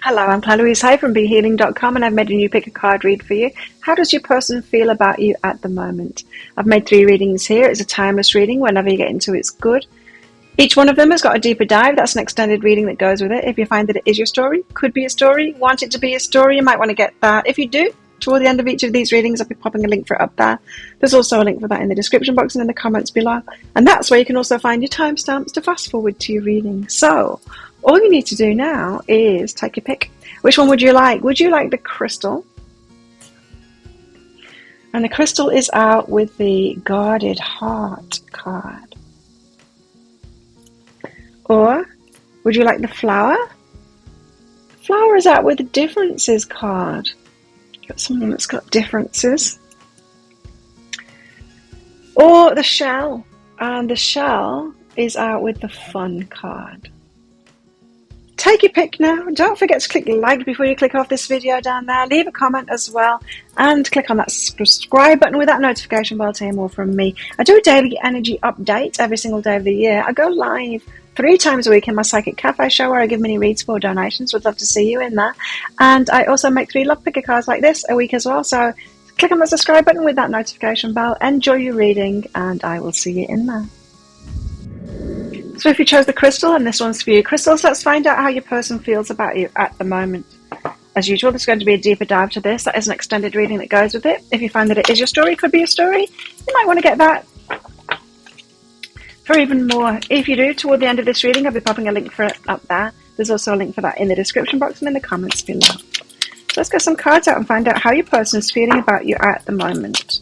Hello, I'm Claire Louise Hay from BeHealing.com, and I've made a new pick a card read for you. How does your person feel about you at the moment? I've made 3 readings here. It's a timeless reading. Whenever you get into it, it's good. Each one of them has got a deeper dive. That's an extended reading that goes with it. If you find that it is your story, could be a story, want it to be a story, you might want to get that. If you do, toward the end of each of these readings, I'll be popping a link for it up there. There's also a link for that in the description box and in the comments below. And that's where you can also find your timestamps to fast forward to your reading. So, all you need to do now is take your pick. Which one would you like? Would you like the crystal? And the crystal is out with the Guarded Heart card. Or would you like the flower? Flower is out with the Differences card. Got someone that's got differences. Or the shell. And the shell is out with the Fun card. Take your pick now. Don't forget to click like before you click off this video down there. Leave a comment as well. And click on that subscribe button with that notification bell to hear more from me. I do a daily energy update every single day of the year. I go live 3 times a week in my Psychic Cafe show where I give mini reads for donations. Would love to see you in there. And I also make 3 love picker cards like this a week as well. So click on the subscribe button with that notification bell. Enjoy your reading and I will see you in there. So if you chose the crystal, and this one's for you, crystals, let's find out how your person feels about you at the moment. As usual, there's going to be a deeper dive to this. That is an extended reading that goes with it. If you find that it is your story, could be a story, you might want to get that for even more. If you do, toward the end of this reading, I'll be popping a link for it up there. There's also a link for that in the description box and in the comments below. So let's get some cards out and find out how your person is feeling about you at the moment.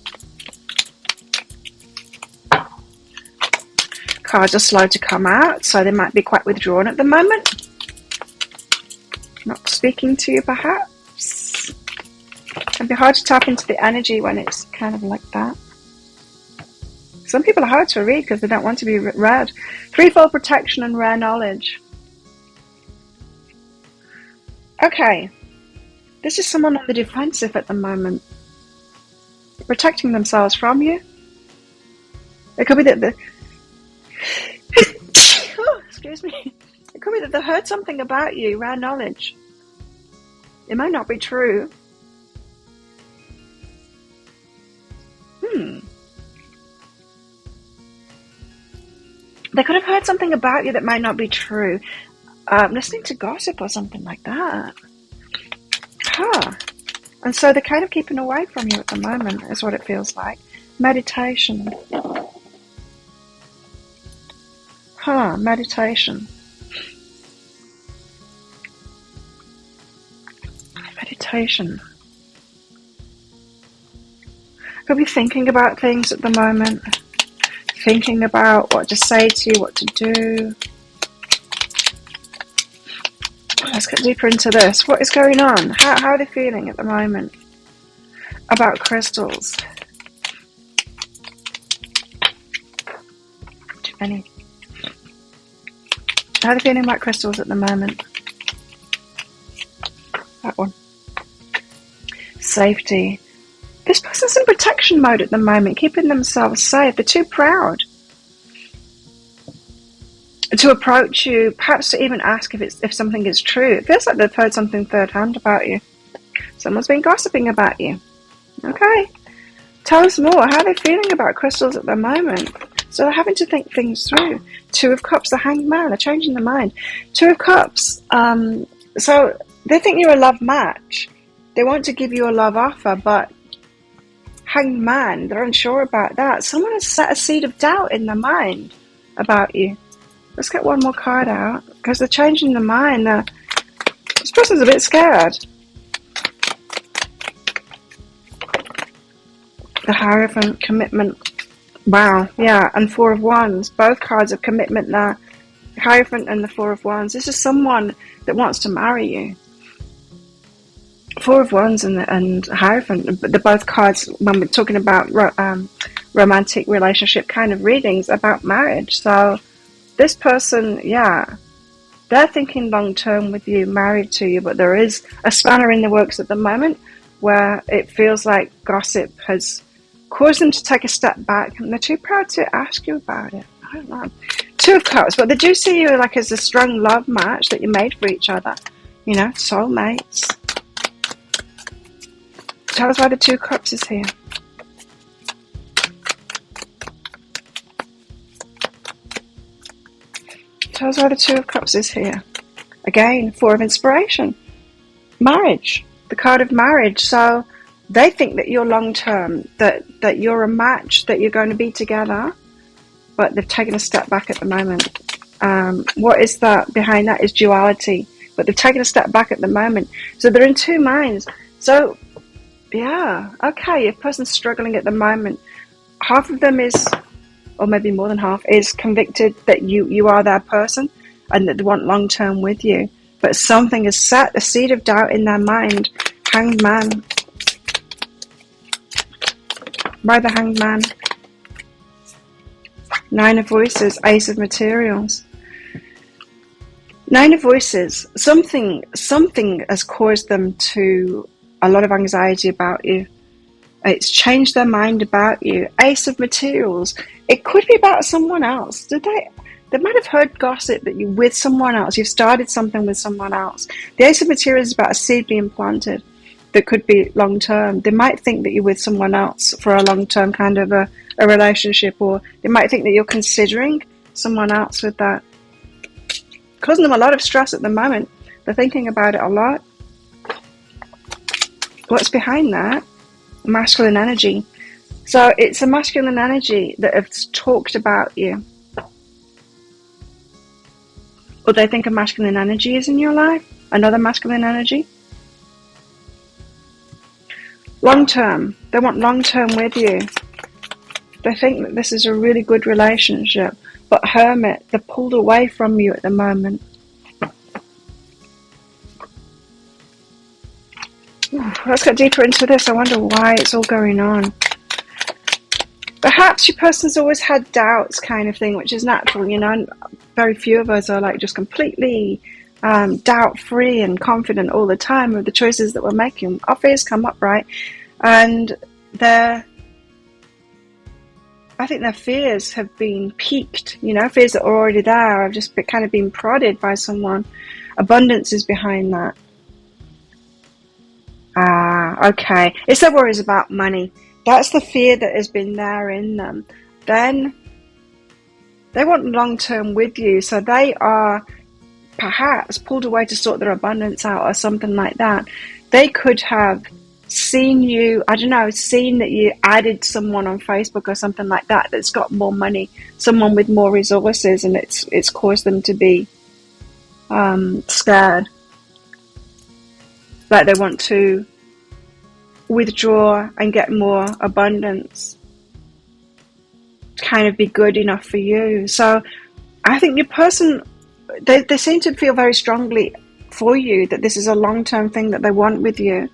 Cards are slow to come out, so they might be quite withdrawn at the moment. Not speaking to you, perhaps. It can be hard to tap into the energy when it's kind of like that. Some people are hard to read because they don't want to be read. Threefold protection and rare knowledge. Okay. This is someone on the defensive at the moment. Protecting themselves from you. It could be that the oh, excuse me. It could be that they heard something about you, rare knowledge. It might not be true. They could have heard something about you that might not be true. Listening to gossip or something like that. And so they're kind of keeping away from you at the moment, is what it feels like. Meditation. Meditation. Meditation. Could be thinking about things at the moment. Thinking about what to say to you, what to do. Let's get deeper into this. What is going on? How are they feeling at the moment about crystals? Too many. How are they feeling about crystals at the moment? That one. Safety. This person's in protection mode at the moment, keeping themselves safe. They're too proud to approach you, perhaps to even ask if something is true. It feels like they've heard something third hand about you. Someone's been gossiping about you. Okay. Tell us more. How are they feeling about crystals at the moment? So they're having to think things through. 2 of Cups, the Hanged Man. They're changing their mind. 2 of Cups. So they think you're a love match. They want to give you a love offer, but Hanged Man, they're unsure about that. Someone has set a seed of doubt in their mind about you. Let's get one more card out, because they're changing their mind. This person's a bit scared. The Hierophant, commitment. Wow, yeah, and 4 of Wands. Both cards of commitment there. Hierophant and the 4 of Wands. This is someone that wants to marry you. 4 of Wands and Hierophant, but they're both cards when we're talking about romantic relationship kind of readings about marriage. So this person, yeah, they're thinking long term with you, married to you, but there is a spanner in the works at the moment where it feels like gossip has caused them to take a step back and they're too proud to ask you about it. I don't know. 2 of Cups, but they do see you like as a strong love match that you made for each other. soulmates. Tell us why the Two of Cups is here. Tell us why the Two of Cups is here. Again, Four of Inspiration. Marriage. The card of marriage. So they think that you're long-term, that you're a match, that you're going to be together, but they've taken a step back at the moment. What is that? Behind that is duality, but they've taken a step back at the moment. So they're in two minds. So, yeah, okay, your person's struggling at the moment. Half of them is, or maybe more than half, is convicted that you are their person and that they want long-term with you. But something has set a seed of doubt in their mind. Hanged Man. By the Hanged Man. Nine of Voices. Ace of Materials. Nine of Voices. Something has caused them to a lot of anxiety about you. It's changed their mind about you. Ace of Materials. It could be about someone else. They might have heard gossip that you're with someone else. You've started something with someone else. The Ace of Materials is about a seed being planted that could be long term. They might think that you're with someone else for a long term kind of a relationship, or they might think that you're considering someone else with that. Causing them a lot of stress at the moment. They're thinking about it a lot. What's behind that? Masculine energy. So it's a masculine energy that has talked about you. Or they think a masculine energy is in your life. Another masculine energy. Long term. They want long term with you. They think that this is a really good relationship. But Hermit, they're pulled away from you at the moment. Let's get deeper into this. I wonder why it's all going on. Perhaps your person's always had doubts, kind of thing, which is natural, and very few of us are like just completely doubt-free and confident all the time of the choices that we're making. Our fears come up, right? And I think their fears have been piqued, fears that are already there have just kind of been prodded by someone. Abundance is behind that. Okay. It's their worries about money. That's the fear that has been there in them. Then they want long-term with you, so they are perhaps pulled away to sort their abundance out or something like that. They could have seen you, seen that you added someone on Facebook or something like that that's got more money, someone with more resources, and it's caused them to be scared. Like they want to withdraw and get more abundance, kind of be good enough for you. So I think your person, they seem to feel very strongly for you that this is a long-term thing that they want with you.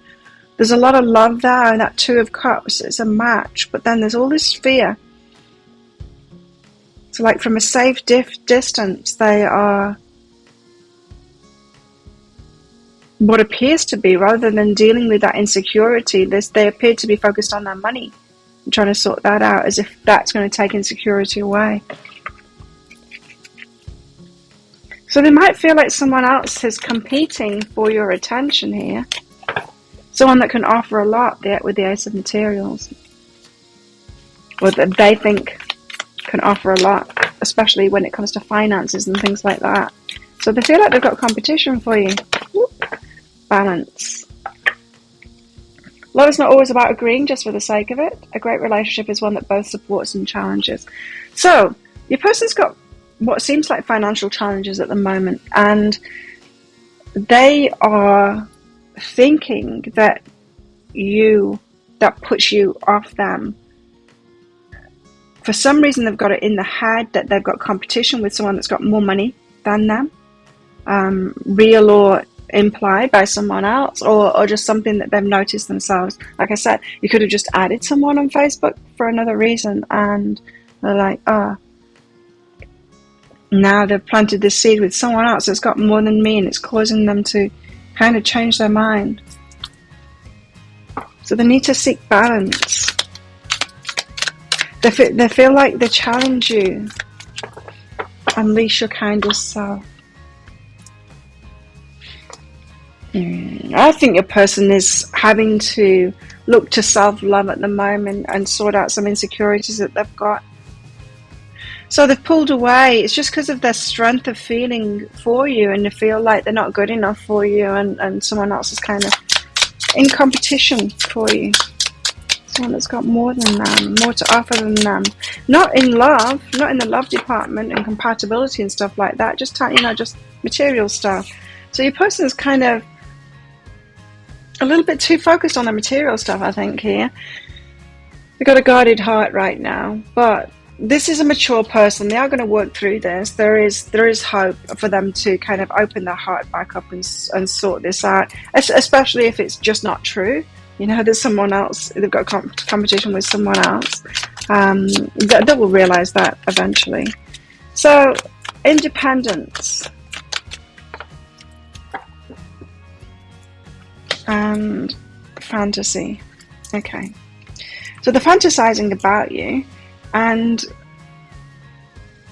There's a lot of love there, and that Two of Cups, it's a match, but then there's all this fear. So like from a safe distance, they are what appears to be, rather than dealing with that insecurity, they appear to be focused on their money and trying to sort that out, as if that's going to take insecurity away. So they might feel like someone else is competing for your attention here. Someone that can offer a lot with the Ace of Materials. Or that they think can offer a lot, especially when it comes to finances and things like that. So they feel like they've got competition for you. Balance. Love is not always about agreeing just for the sake of it. A great relationship is one that both supports and challenges. So your person's got what seems like financial challenges at the moment, and they are thinking that puts you off them. For some reason they've got it in the head that they've got competition with someone that's got more money than them, real or implied by someone else, or just something that they've noticed themselves. Like I said, you could have just added someone on Facebook for another reason, and they're like, now they've planted this seed with someone else that's got more than me, and it's causing them to kind of change their mind. So they need to seek balance. They feel like they challenge you. Unleash your kindest self. I think your person is having to look to self-love at the moment and sort out some insecurities that they've got. So they've pulled away. It's just because of their strength of feeling for you, and they feel like they're not good enough for you, and someone else is kind of in competition for you. Someone that's got more than them, more to offer than them. Not in love, not in the love department and compatibility and stuff like that. Just, just material stuff. So your person is kind of a little bit too focused on the material stuff, I think, here. They've got a guarded heart right now, but this is a mature person. They are going to work through this. There is hope for them to kind of open their heart back up and sort this out, especially if it's just not true. There's someone else, they've got competition with someone else. They will realize that eventually. So, independence. And fantasy. Okay. So they're fantasizing about you, and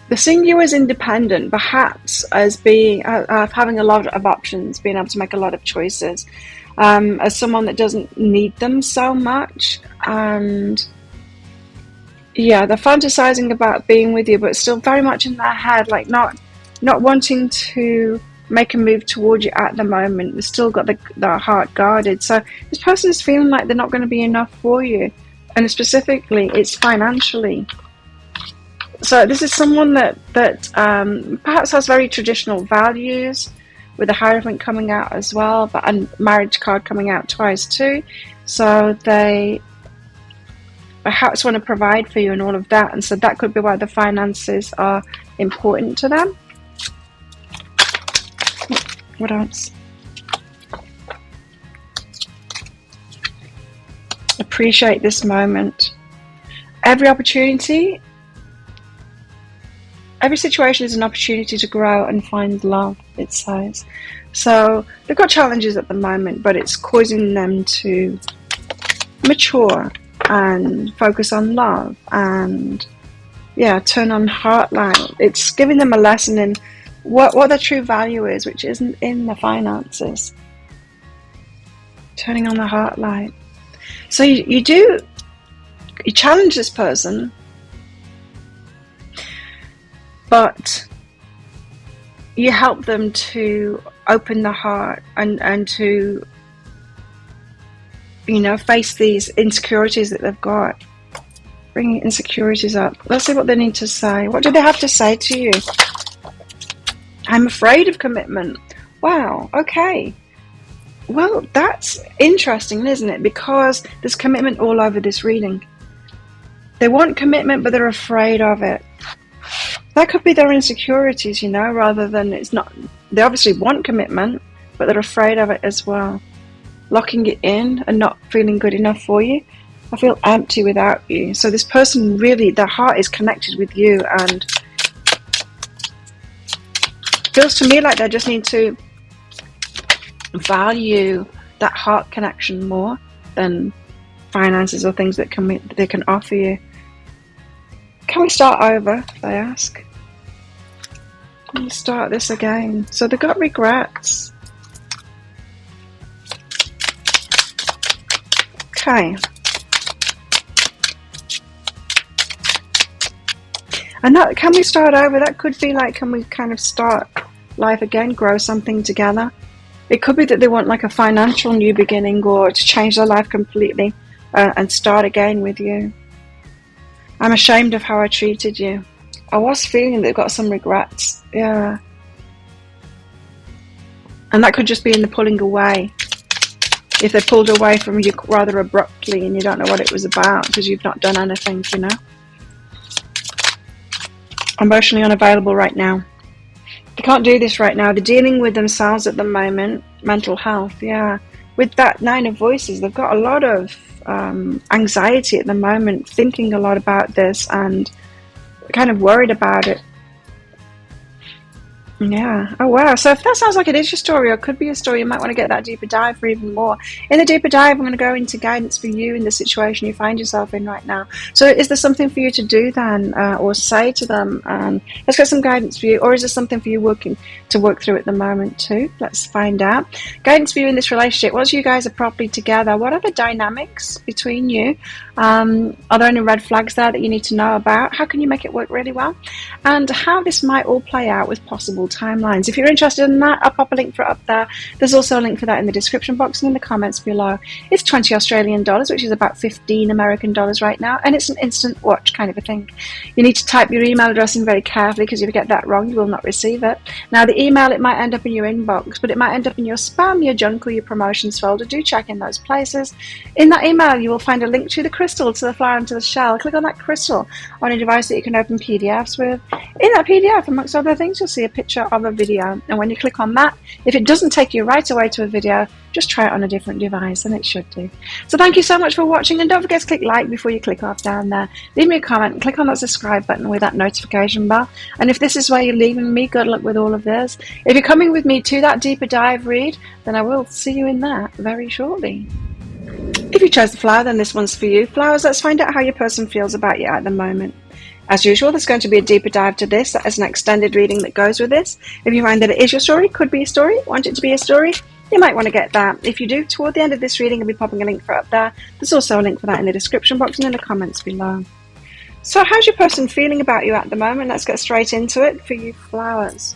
they're seeing you as independent, perhaps as being having a lot of options, being able to make a lot of choices, as someone that doesn't need them so much. And yeah, they're fantasizing about being with you, but still very much in their head, like not wanting to make a move towards you at the moment. They've still got their heart guarded. So this person is feeling like they're not going to be enough for you, and specifically it's financially. So this is someone that perhaps has very traditional values, with the Hierophant coming out as well, but a marriage card coming out twice too. So they perhaps want to provide for you and all of that, and so that could be why the finances are important to them. What else? Appreciate this moment. Every opportunity, every situation is an opportunity to grow and find love, it says. So they've got challenges at the moment, but it's causing them to mature and focus on love and, turn on heart light. It's giving them a lesson in what their true value is, which isn't in the finances. Turning on the heart light. So you challenge this person, but you help them to open the heart and to, face these insecurities that they've got. Bringing insecurities up. Let's see what they need to say. What do they have to say to you? I'm afraid of commitment. Wow, okay. Well, that's interesting, isn't it? Because there's commitment all over this reading. They want commitment, but they're afraid of it. That could be their insecurities, rather than it's not. They obviously want commitment, but they're afraid of it as well. Locking it in and not feeling good enough for you. I feel empty without you. So this person really, their heart is connected with you, and feels to me like they just need to value that heart connection more than finances or things that they can offer you. Can we start over, they ask? Can we start this again? So they've got regrets. Okay. And that, can we start over? That could be like, can we kind of start life again, grow something together? It could be that they want like a financial new beginning, or to change their life completely and start again with you. I'm ashamed of how I treated you. I was feeling they've got some regrets. Yeah. And that could just be in the pulling away. If they pulled away from you rather abruptly and you don't know what it was about because you've not done anything, Emotionally unavailable right now. They can't do this right now. They're dealing with themselves at the moment. Mental health, yeah. With that Nine of Voices, they've got a lot of anxiety at the moment, thinking a lot about this and kind of worried about it. Yeah. Oh, wow. So if that sounds like it is your story or could be your story, you might want to get that deeper dive for even more. In the deeper dive, I'm going to go into guidance for you in the situation you find yourself in right now. So is there something for you to do then, or say to them? Let's get some guidance for you. Or is there something for you work through at the moment too? Let's find out. Guidance for you in this relationship. Once you guys are properly together, what are the dynamics between you? Are there any red flags there that you need to know about? How can you make it work really well? And how this might all play out with possible timelines. If you're interested in that, I'll pop a link for it up there. There's also a link for that in the description box and in the comments below. It's 20 Australian dollars, which is about 15 American dollars right now, and it's an instant watch kind of a thing. You need to type your email address in very carefully, because if you get that wrong, you will not receive it. Now, the email, it might end up in your inbox, but it might end up in your spam, your junk, or your promotions folder. Do check in those places. In that email, you will find a link to the crystal, to the flower, and to the shell. Click on that crystal on a device that you can open PDFs with. In that PDF, amongst other things, you'll see a picture of a video, and when you click on that, if it doesn't take you right away to a video, just try it on a different device and it should do. So thank you so much for watching, and don't forget to click like before you click off down there. Leave me a comment and click on that subscribe button with that notification bell. And if this is where you're leaving me, good luck with all of this. If you're coming with me to that deeper dive read, then I will see you in that very shortly. If you chose the flower, then this one's for you. Flowers, let's find out how your person feels about you at the moment. As usual, there's going to be a deeper dive to this. That is an extended reading that goes with this. If you find that it is your story, could be a story, want it to be a story, you might want to get that. If you do, toward the end of this reading, I'll be popping a link for it up there. There's also a link for that in the description box and in the comments below. So how's your person feeling about you at the moment? Let's get straight into it for you flowers.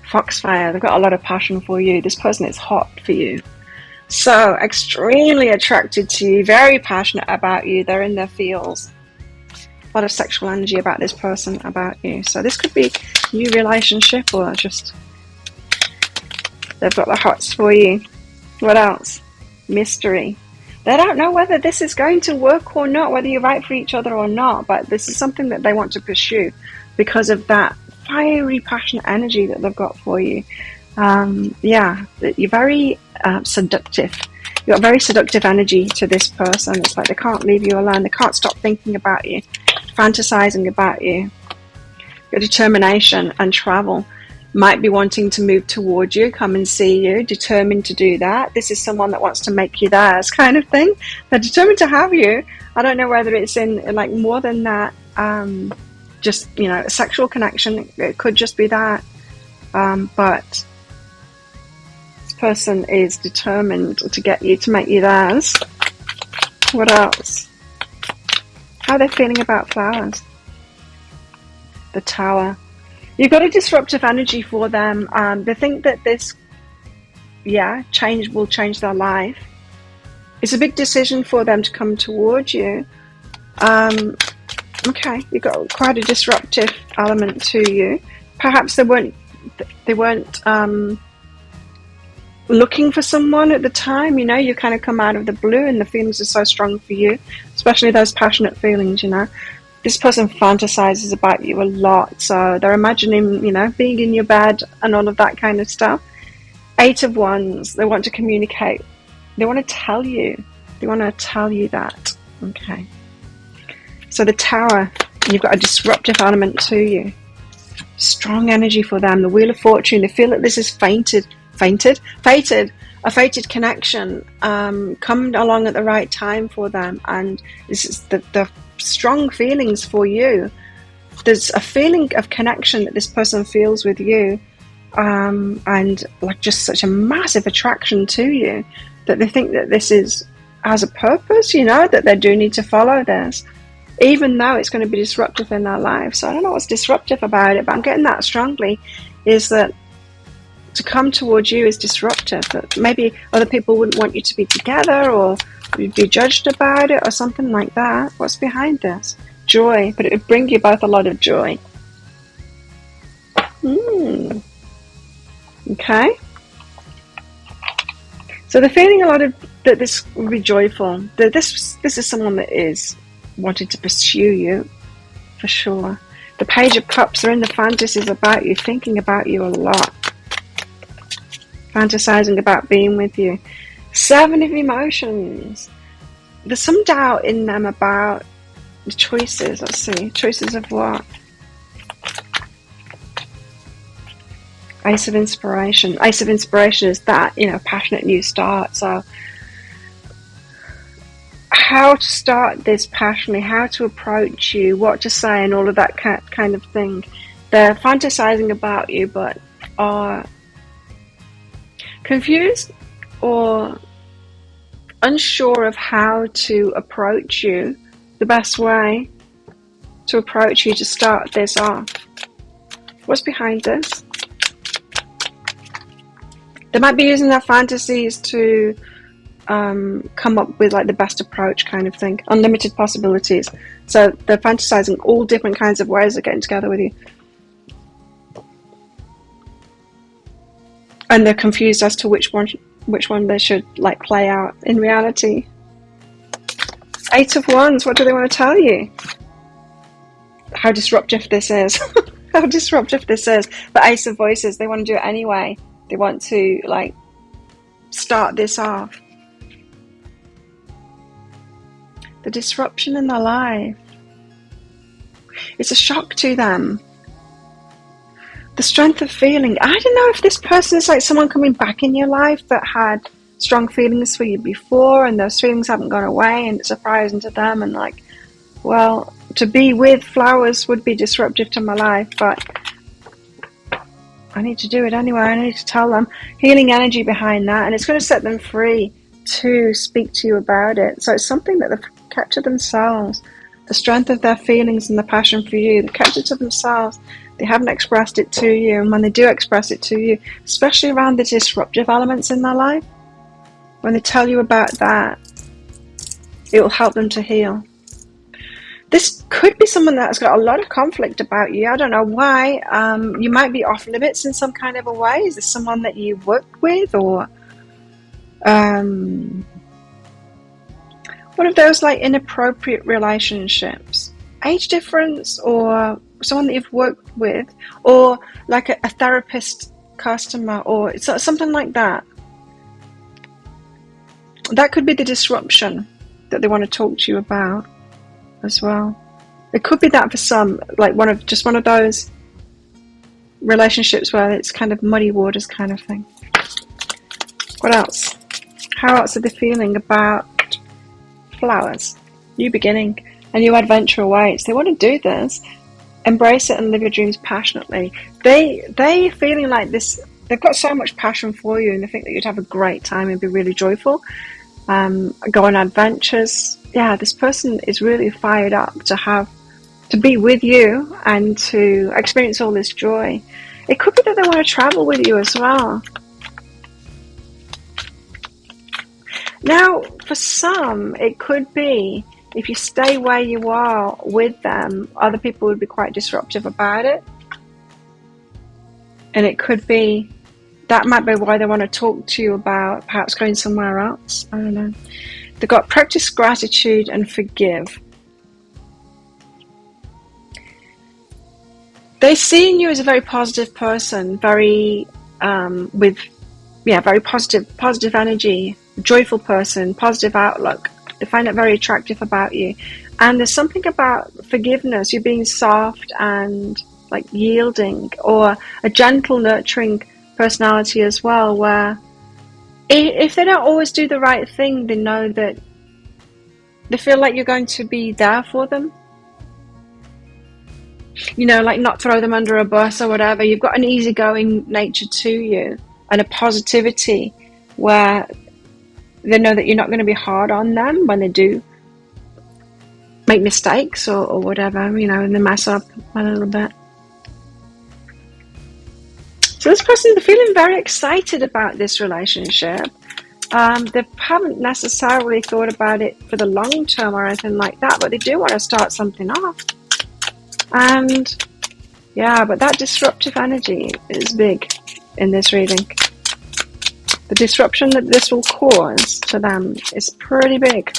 Foxfire, they've got a lot of passion for you. This person is hot for you. So extremely attracted to you, very passionate about you. They're in their feels. A lot of sexual energy about this person, about you. So this could be a new relationship, or just they've got the hots for you. What else? Mystery. They don't know whether this is going to work or not, whether you're right for each other or not, but this is something that they want to pursue because of that fiery, passionate energy that they've got for you. Yeah, you're very seductive. You've got very seductive energy to this person. It's like they can't leave you alone. They can't stop thinking about you, fantasizing about you. Your determination and travel. Might be wanting to move toward you, come and see you, determined to do that. This is someone that wants to make you theirs, kind of thing. They're determined to have you. I don't know whether it's in like more than that, just, you know, a sexual connection. It could just be that, but this person is determined to get you, to make you theirs. What else? How are they feeling about flowers? The Tower. You've got a disruptive energy for them. They think that this, change will change their life. It's a big decision for them to come towards you. Okay, you've got quite a disruptive element to you. Perhaps they weren't looking for someone at the time. You know, you kind of come out of the blue, and the feelings are so strong for you, especially those passionate feelings. You know. This person fantasizes about you a lot, so they're imagining, you know, being in your bed and all of that kind of stuff. 8 of Wands, they want to communicate. They want to tell you. They want to tell you that. Okay. So the Tower, you've got a disruptive element to you. Strong energy for them. The Wheel of Fortune, they feel that this is fated. A fated connection, come along at the right time for them, and this is the strong feelings for you. There's a feeling of connection that this person feels with you, and like just such a massive attraction to you, that they think that this has a purpose, you know, that they do need to follow this, even though it's going to be disruptive in their life. So I don't know what's disruptive about it, but I'm getting that strongly, is that to come towards you is disruptive, that maybe other people wouldn't want you to be together, or you'd be judged about it, or something like that. What's behind this? Joy, but it would bring you both a lot of joy. Okay. So they're feeling a lot of that this will be joyful. That this is someone that is wanting to pursue you, for sure. The Page of Cups are in the fantasies about you, thinking about you a lot. Fantasizing about being with you. 7 of Emotions. There's some doubt in them about the choices. Let's see. Choices of what? Ace of Inspiration. Ace of Inspiration is that, passionate new start. So how to start this passionately, how to approach you, what to say, and all of that kind of thing. They're fantasizing about you, but are confused or unsure of how to approach you, the best way to approach you to start this off. What's behind this? They might be using their fantasies to come up with like the best approach kind of thing. Unlimited possibilities. So they're fantasizing all different kinds of ways of getting together with you. And they're confused as to which one they should like play out in reality. Eight of Wands, what do they want to tell you? How disruptive this is. How disruptive this is. But Ace of Voices, they want to do it anyway. They want to like start this off. The disruption in their life. It's a shock to them. The strength of feeling. I don't know if this person is like someone coming back in your life that had strong feelings for you before, and those feelings haven't gone away, and it's surprising to them, and like, well, to be with flowers would be disruptive to my life, but I need to do it anyway. I need to tell them. Healing energy behind that, and it's going to set them free to speak to you about it. So it's something that they've kept to themselves. The strength of their feelings and the passion for you, they've kept it to themselves. They haven't expressed it to you, and when they do express it to you, especially around the disruptive elements in their life, when they tell you about that, it will help them to heal. This could be someone that's got a lot of conflict about you. I don't know why. You might be off limits in some kind of a way. Is this someone that you work with, or one of those like inappropriate relationships? Age difference, or someone that you've worked with, or like a therapist customer, or something like that. That could be the disruption that they want to talk to you about as well. It could be that for some, like one of those relationships where it's kind of muddy waters kind of thing. What else? How else are they feeling about flowers? New beginning, a new adventure awaits. They want to do this, embrace it, and live your dreams passionately. They feeling like this. They've got so much passion for you, and they think that you'd have a great time and be really joyful. Go on adventures. Yeah, this person is really fired up to be with you and to experience all this joy. It could be that they want to travel with you as well. Now, for some, it could be if you stay where you are with them, other people would be quite disruptive about it. And it could be, that might be why they want to talk to you about perhaps going somewhere else. I don't know. They've got practice gratitude and forgive. They see in you as a very positive person, very very positive energy, joyful person, positive outlook. They find it very attractive about you. And there's something about forgiveness, you being soft and like yielding, or a gentle, nurturing personality as well, where if they don't always do the right thing, they know that they feel like you're going to be there for them. Like not throw them under a bus or whatever. You've got an easygoing nature to you and a positivity where they know that you're not going to be hard on them when they do make mistakes or whatever, and they mess up a little bit. So this person, they're feeling very excited about this relationship. They haven't necessarily thought about it for the long term or anything like that, but they do want to start something off. And yeah, but that disruptive energy is big in this reading. The disruption that this will cause to them is pretty big.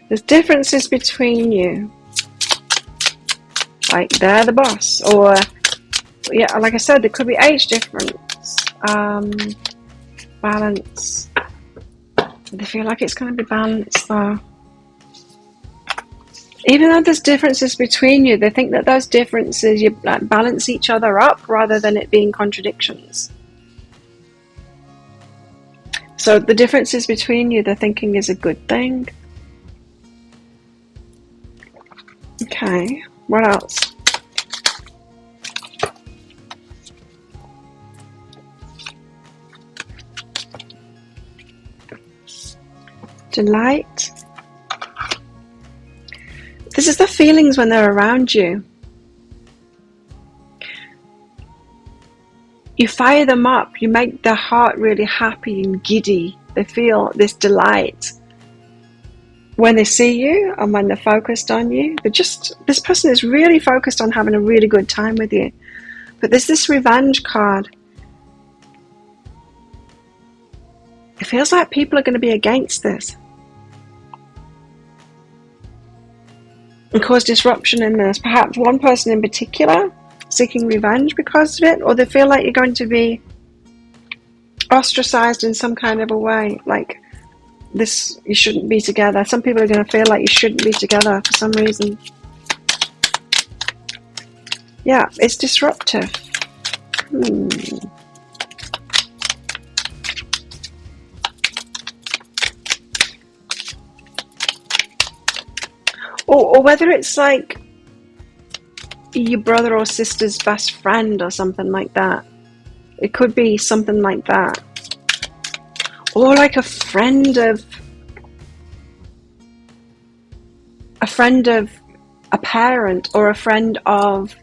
There's differences between you. Like they're the boss, or yeah, like I said, there could be age difference, balance. They feel like it's going to be balanced though. Even though there's differences between you, they think that those differences, you like, balance each other up rather than it being contradictions. So the differences between you, they're thinking is a good thing. Okay, what else? Delight. This is the feelings when they're around you. You fire them up, you make their heart really happy and giddy. They feel this delight when they see you and when they're focused on you. This person is really focused on having a really good time with you. But there's this revenge card. It feels like people are going to be against this and cause disruption in this. Perhaps one person in particular seeking revenge because of it, or they feel like you're going to be ostracized in some kind of a way, like this, you shouldn't be together. Some people are going to feel like you shouldn't be together for some reason. Yeah, it's disruptive. Or whether it's like your brother or sister's best friend or something like that. It could be something like that. Or like a friend of a parent, or a friend of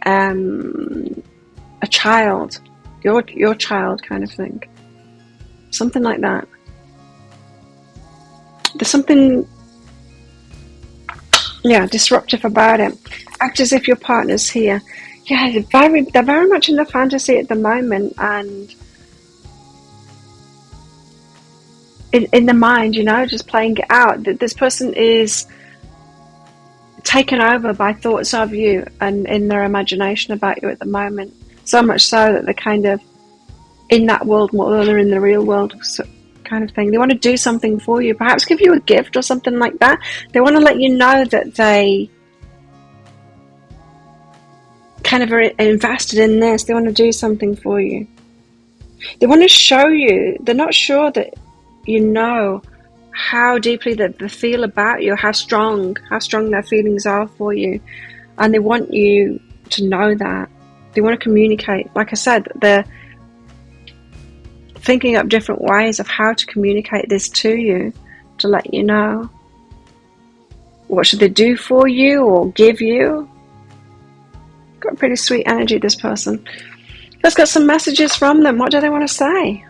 a child, your child kind of thing. Something like that. There's something, yeah, disruptive about it. Act as if your partner's here. Yeah, they're very much in the fantasy at the moment, and in the mind, you know, just playing it out. That this person is taken over by thoughts of you and in their imagination about you at the moment. So much so that they're kind of in that world more than they're in the real world, so, kind of thing. They want to do something for you, perhaps give you a gift or something like that. They want to let you know that they kind of are invested in this. They want to do something for you. They want to show you. They're not sure that you know how deeply that they feel about you, how strong their feelings are for you, and they want you to know that. They want to communicate. Like I said, they're thinking up different ways of how to communicate this to you, to let you know. What should they do for you or give you? Got pretty sweet energy, this person. Let's get some messages from them. What do they want to say?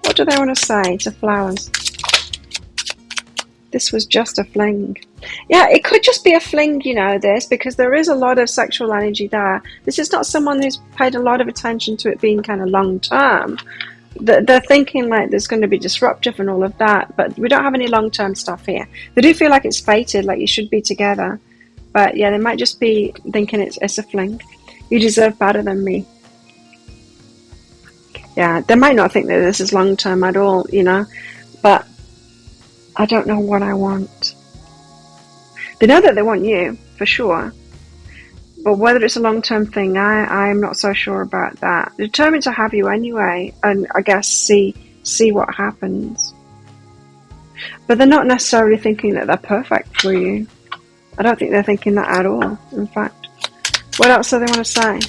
What do they want to say to flowers? This was just a fling. Yeah, it could just be a fling, you know, this, because there is a lot of sexual energy there. This is not someone who's paid a lot of attention to it being kind of long term. They're thinking like there's going to be disruptive and all of that, but we don't have any long term stuff here. They do feel like it's fated, like you should be together. But yeah, they might just be thinking it's a fling. You deserve better than me. Yeah, they might not think that this is long term at all, you know, but I don't know what I want. They know that they want you, for sure. But whether it's a long-term thing, I'm not so sure about that. They're determined to have you anyway, and I guess see what happens. But they're not necessarily thinking that they're perfect for you. I don't think they're thinking that at all, in fact. What else do they want to say?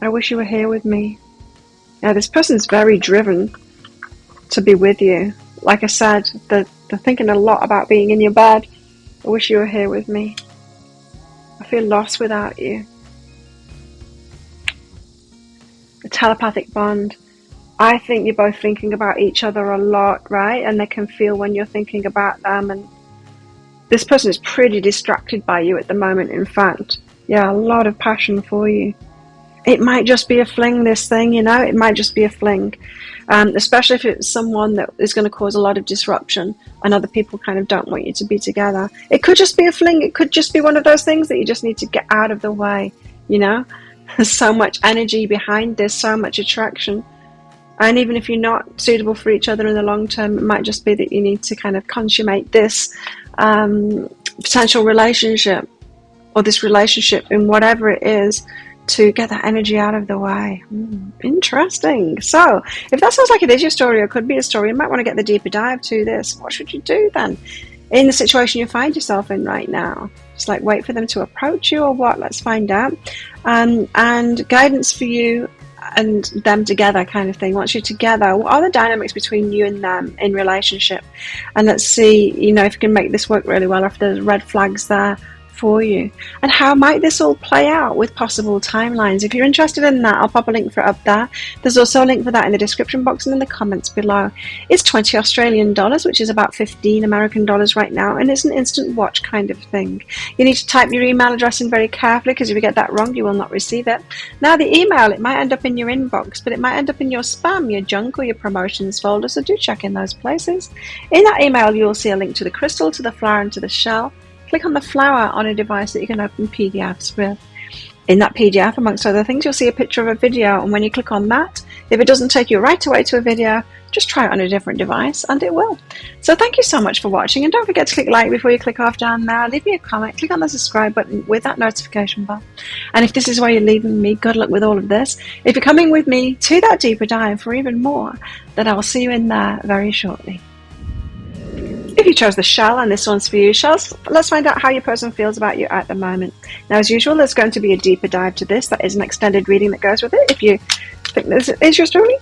I wish you were here with me. Yeah, this person's very driven to be with you. Like I said, they're thinking a lot about being in your bed. I wish you were here with me. I feel lost without you. A telepathic bond. I think you're both thinking about each other a lot, right? And they can feel when you're thinking about them. And this person is pretty distracted by you at the moment, in fact. Yeah, a lot of passion for you. It might just be a fling, this thing, you know? It might just be a fling. Especially if it's someone that is going to cause a lot of disruption and other people kind of don't want you to be together. It could just be a fling. It could just be one of those things that you just need to get out of the way, you know? There's so much energy behind this, so much attraction. And even if you're not suitable for each other in the long term, it might just be that you need to kind of consummate this potential relationship, or this relationship in whatever it is, to get that energy out of the way. Interesting. So if that sounds like it is your story, or could be a story, you might want to get the deeper dive to this. What should you do then in the situation you find yourself in right now? Just like wait for them to approach you, or what? Let's find out. And guidance for you and them together, kind of thing. Once you're together, what are the dynamics between you and them in relationship? And let's see, if you can make this work really well, if there's red flags there for you, and how might this all play out with possible timelines. If you're interested in that, I'll pop a link for it up there. There's also a link for that in the description box and in the comments below. It's 20 Australian dollars, which is about 15 American dollars right now, and it's an instant watch kind of thing. You need to type your email address in very carefully, because if you get that wrong, you will not receive it. Now, the email, it might end up in your inbox, but it might end up in your spam, your junk, or your promotions folder, so do check in those places. In that email, you'll see a link to the crystal, to the flower, and to the shell. Click on the flower on a device that you can open PDFs with. In that PDF, amongst other things, you'll see a picture of a video, and when you click on that, if it doesn't take you right away to a video, just try it on a different device and it will. So thank you so much for watching, and don't forget to click like before you click off down there. Leave me a comment, click on the subscribe button with that notification bell. And if this is where you're leaving me, good luck with all of this. If you're coming with me to that deeper dive for even more, then I will see you in there very shortly. If you chose the shell, and this one's for you, shells, let's find out how your person feels about you at the moment. Now, as usual, there's going to be a deeper dive to this. That is an extended reading that goes with it. If you think this is your story,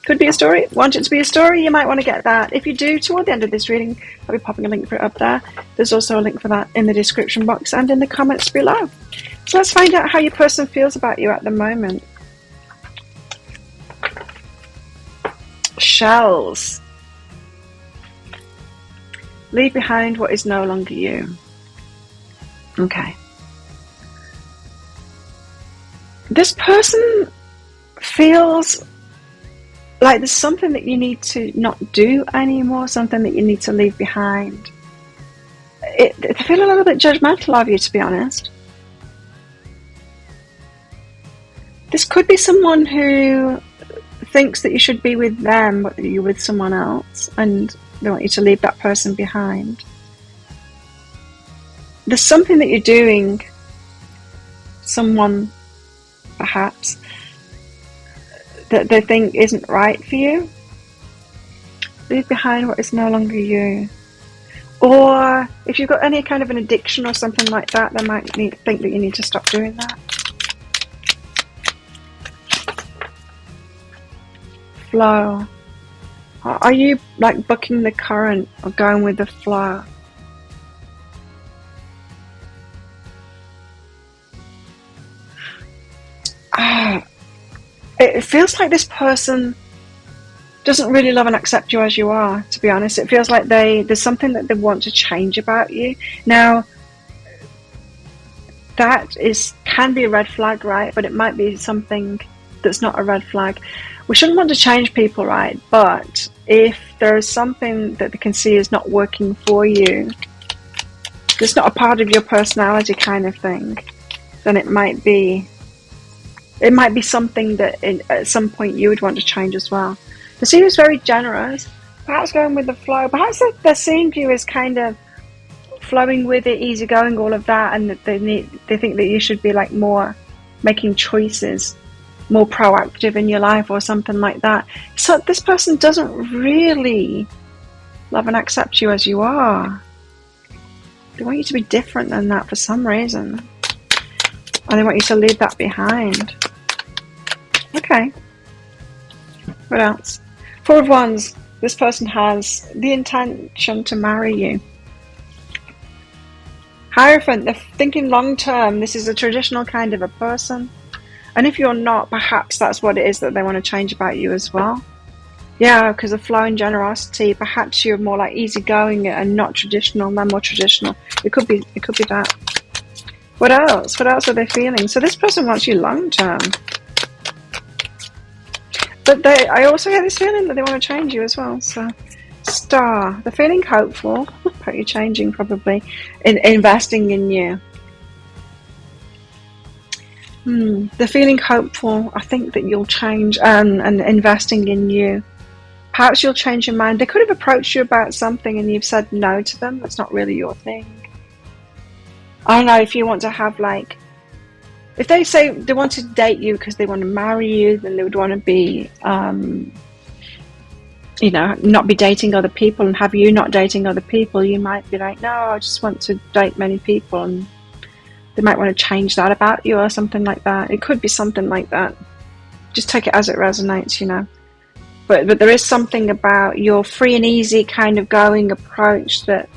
could be a story, want it to be a story, you might want to get that. If you do, toward the end of this reading, I'll be popping a link for it up there. There's also a link for that in the description box and in the comments below. So let's find out how your person feels about you at the moment. Shells. Leave behind what is no longer you. Okay. This person feels like there's something that you need to not do anymore, something that you need to leave behind. They feel a little bit judgmental of you, to be honest. This could be someone who thinks that you should be with them, but that you're with someone else, and they want you to leave that person behind. There's something that you're doing, someone perhaps, that they think isn't right for you. Leave behind what is no longer you. Or if you've got any kind of an addiction or something like that, they might think that you need to stop doing that. Flow. Are you like bucking the current or going with the flow? It feels like this person doesn't really love and accept you as you are, to be honest. It feels like there's something that they want to change about you. Now, that can be a red flag, right? But it might be something that's not a red flag. We shouldn't want to change people, right? But if there is something that they can see is not working for you, it's not a part of your personality kind of thing, then it might be something that at some point you would want to change as well. The scene is very generous, perhaps going with the flow. Perhaps they're seeing you as kind of flowing with it, easygoing, all of that, and that they think that you should be like more making choices, more proactive in your life or something like that. So this person doesn't really love and accept you as you are. They want you to be different than that for some reason. And they want you to leave that behind. Okay. What else? Four of Wands. This person has the intention to marry you. Hierophant. They're thinking long term. This is a traditional kind of a person. And if you're not, perhaps that's what it is that they want to change about you as well. Yeah, because of flow and generosity, perhaps you're more like easygoing and not traditional, they're more traditional. It could be that. What else? What else are they feeling? So this person wants you long term. But I also get this feeling that they want to change you as well. So, Star. They're feeling hopeful about you changing, probably, in investing in you. They're feeling hopeful. I think that you'll change and investing in you. Perhaps you'll change your mind. They could have approached you about something and you've said no to them. That's not really your thing. I don't know if you want to have like, if they say they want to date you because they want to marry you, then they would want to be, you know, not be dating other people and have you not dating other people. You might be like, no, I just want to date many people, and they might want to change that about you or something like that. It could be something like that. Just take it as it resonates, you know. But there is something about your free and easy kind of going approach that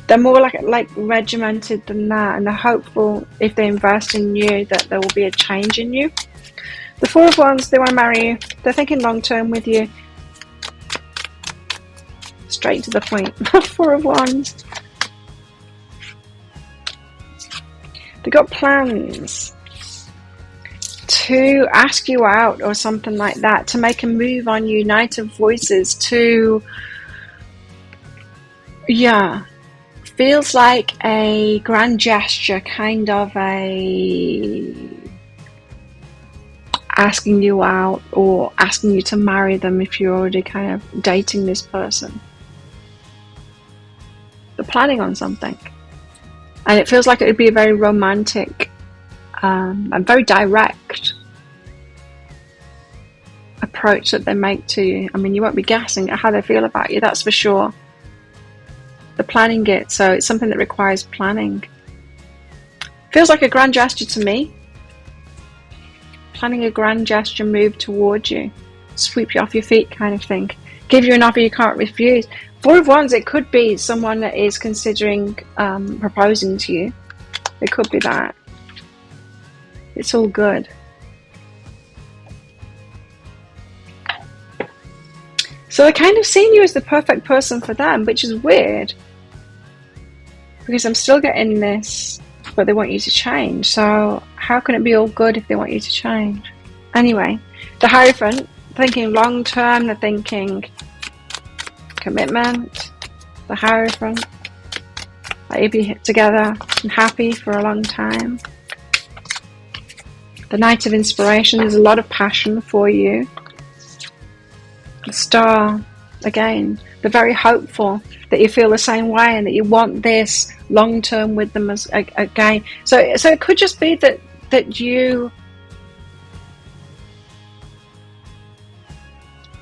they're more like regimented than that, and they're hopeful if they invest in you that there will be a change in you. The Four of Wands, they want to marry you. They're thinking long term with you. Straight to the point. Four of Wands. They got plans to ask you out or something like that, to make a move on you. Knight of Voices, to, yeah, feels like a grand gesture, kind of a asking you out or asking you to marry them if you're already kind of dating this person. They're planning on something, and it feels like it would be a very romantic and very direct approach that they make to you. I mean, you won't be guessing at how they feel about you, that's for sure. They're planning it, so it's something that requires planning. Feels like a grand gesture to me. Planning a grand gesture move towards you, sweep you off your feet kind of thing, give you an offer you can't refuse. Four of Wands, it could be someone that is considering proposing to you. It could be that. It's all good. So they're kind of seeing you as the perfect person for them, which is weird, because I'm still getting this, but they want you to change. So how can it be all good if they want you to change? Anyway, the Hierophant, thinking long term, they're thinking commitment. The Hierophant, that you'll be together and happy for a long time. The Knight of Inspiration, there's a lot of passion for you. The Star, again, they're very hopeful that you feel the same way and that you want this long term with them as again. So it could just be that you,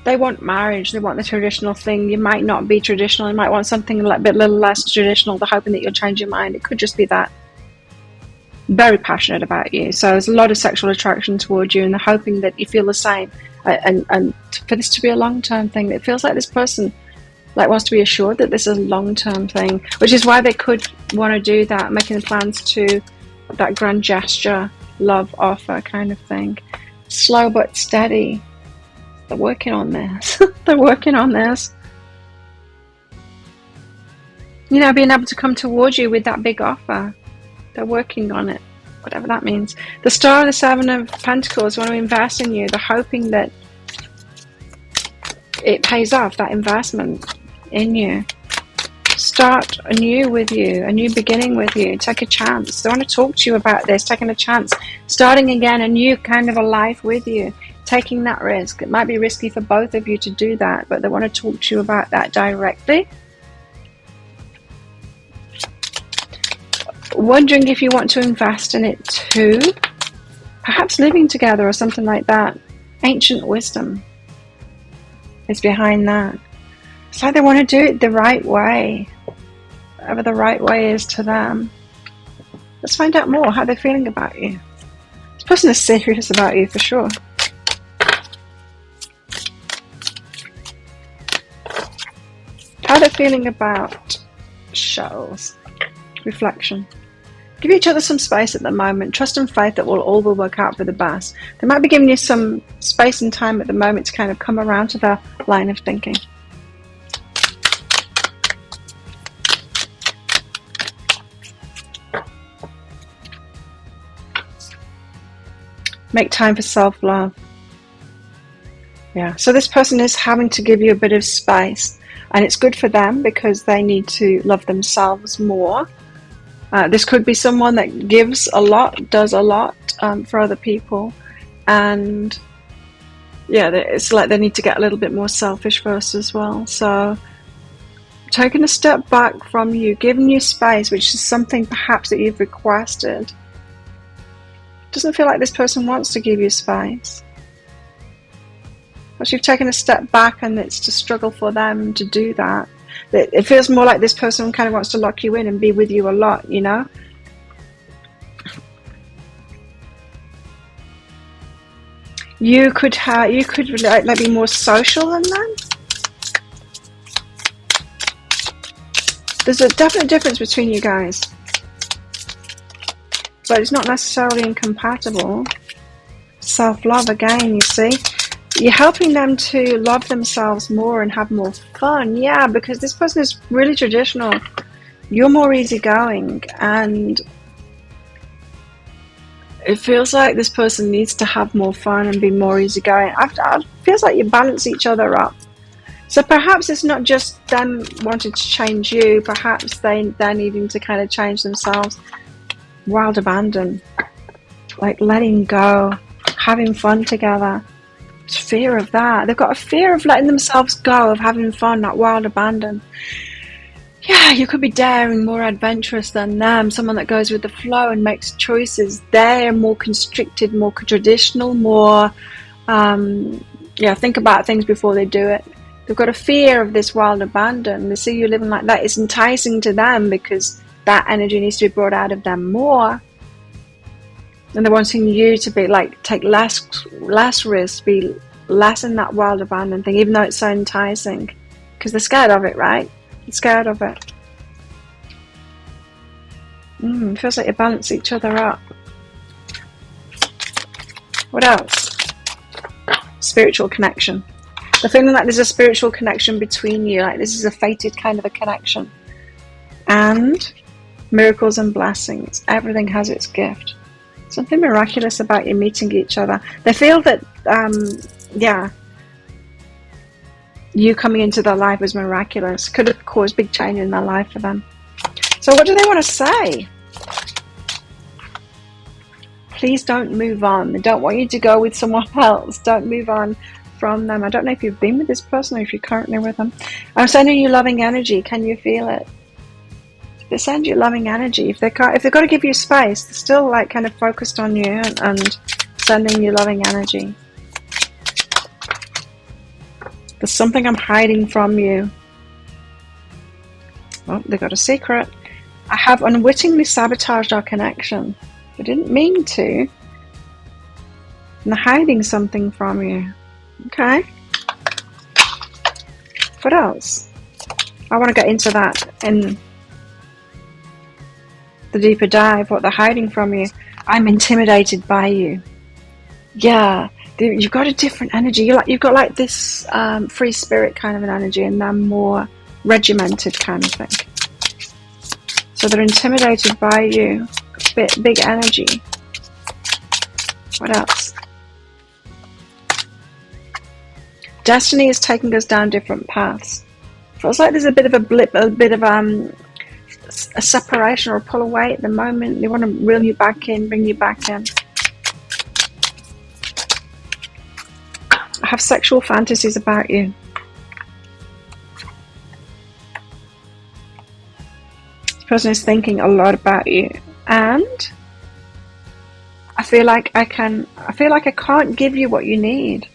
they want marriage, they want the traditional thing. You might not be traditional, you might want something a bit little less traditional. They're hoping that you'll change your mind. It could just be that. Very passionate about you, so there's a lot of sexual attraction towards you, and they're hoping that you feel the same, and for this to be a long-term thing. It feels like this person wants to be assured that this is a long-term thing, which is why they could want to do that, making the plans to that grand gesture, love offer kind of thing. Slow but steady. They're working on this. They're working on this. You know, being able to come towards you with that big offer. They're working on it, whatever that means. The Star and the Seven of Pentacles want to invest in you. They're hoping that it pays off, that investment in you. Start anew with you, a new beginning with you. Take a chance. They want to talk to you about this, taking a chance, starting again, a new kind of a life with you, taking that risk. It might be risky for both of you to do that, but they want to talk to you about that directly. Wondering if you want to invest in it too, perhaps living together or something like that. Ancient wisdom is behind that. It's like they want to do it the right way, whatever the right way is to them. Let's find out more how they're feeling about you. This person is serious about you for sure. How they're feeling about shells. Reflection. Give each other some space at the moment. Trust and faith that all will work out for the best. They might be giving you some space and time at the moment to kind of come around to their line of thinking. Make time for self-love. Yeah, so this person is having to give you a bit of space, and it's good for them because they need to love themselves more. This could be someone that gives a lot, does a lot, for other people, and yeah, it's like they need to get a little bit more selfish first as well. So taking a step back from you, giving you space, which is something perhaps that you've requested. Doesn't feel like this person wants to give you space. But you've taken a step back and it's a struggle for them to do that. It feels more like this person kind of wants to lock you in and be with you a lot, you know? You could like be more social than them. There's a definite difference between you guys, but it's not necessarily incompatible. Self-love again, you see. You're helping them to love themselves more and have more fun. Yeah, because this person is really traditional. You're more easygoing, and it feels like this person needs to have more fun and be more easygoing. It feels like you balance each other up. So perhaps it's not just them wanting to change you. Perhaps they're needing to kind of change themselves. Wild abandon. Like letting go. Having fun together. There's fear of that. They've got a fear of letting themselves go, of having fun, that wild abandon. Yeah, you could be daring, more adventurous than them. Someone that goes with the flow and makes choices. They're more constricted, more traditional, more, think about things before they do it. They've got a fear of this wild abandon. They see you living like that. It's enticing to them because that energy needs to be brought out of them more. And they're wanting you to be like, take less risk, be less in that wild abandon thing, even though it's so enticing. Because they're scared of it, right? They're scared of it. It feels like you balance each other up. What else? Spiritual connection. The feeling like there's a spiritual connection between you, like this is a fated kind of a connection. And miracles and blessings. Everything has its gift. Something miraculous about you meeting each other. They feel that, you coming into their life was miraculous. Could have caused big change in their life for them. So what do they want to say? Please don't move on. They don't want you to go with someone else. Don't move on from them. I don't know if you've been with this person or if you're currently with them. I'm sending you loving energy. Can you feel it? They send you loving energy. If they've got to give you space, they're still like kind of focused on you and sending you loving energy. There's something I'm hiding from you. Oh, they got a secret. I have unwittingly sabotaged our connection. I didn't mean to. I'm hiding something from you. Okay. What else? I want to get into that in the deeper dive, what they're hiding from you. I'm intimidated by you. Yeah, you've got a different energy. You've got like this free spirit kind of an energy, and they're more regimented kind of thing. So they're intimidated by you. Big energy. What else? Destiny is taking us down different paths. Feels like there's a bit of a blip, a bit of a separation or a pull away at the moment. They want to reel you back in, bring you back in. I have sexual fantasies about you. This person is thinking a lot about you, and I feel like I can't give you what you need.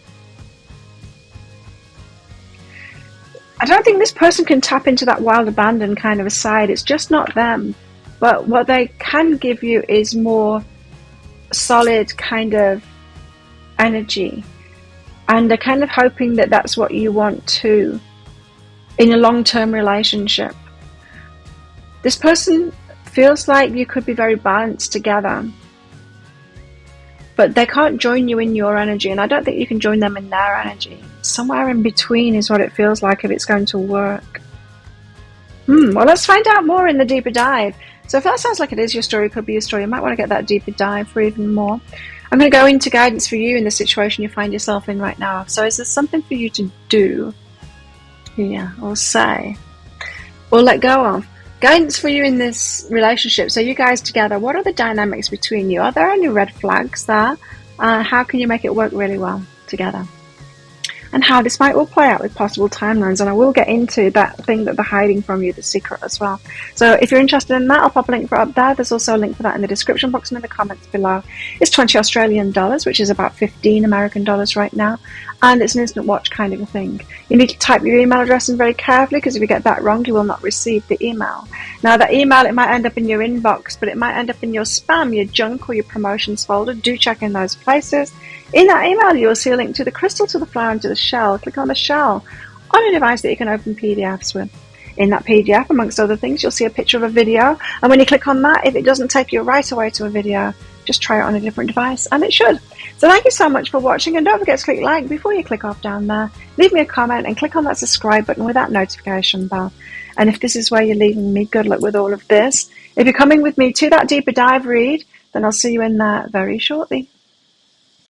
I don't think this person can tap into that wild abandon kind of a side. It's just not them. But what they can give you is more solid kind of energy. And they're kind of hoping that that's what you want too in a long-term relationship. This person feels like you could be very balanced together. But they can't join you in your energy, and I don't think you can join them in their energy. Somewhere in between is what it feels like if it's going to work. Well, let's find out more in the deeper dive. So if that sounds like it is your story, it could be your story. You might want to get that deeper dive for even more. I'm going to go into guidance for you in the situation you find yourself in right now. So is there something for you to do, or say, or let go of? Guidance for you in this relationship. So you guys together, what are the dynamics between you? Are there any red flags there? How can you make it work really well together? And how this might all play out with possible timelines. And I will get into that thing that they're hiding from you, the secret as well. So if you're interested in that, I'll pop a link for it up there. There's also a link for that in the description box and in the comments below. It's 20 Australian dollars, which is about 15 American dollars right now. And it's an instant watch kind of a thing. You need to type your email address in very carefully, because if you get that wrong, you will not receive the email. Now, that email, it might end up in your inbox, but it might end up in your spam, your junk, or your promotions folder. Do check in those places. In that email, you will see a link to the crystal, to the flower, and to the shell. Click on the shell on a device that you can open PDFs with. In that PDF, amongst other things, you'll see a picture of a video. And when you click on that, if it doesn't take you right away to a video, just try it on a different device, and it should. So thank you so much for watching, and don't forget to click like before you click off down there. Leave me a comment and click on that subscribe button with that notification bell. And if this is where you're leaving me, good luck with all of this. If you're coming with me to that deeper dive read, then I'll see you in there very shortly.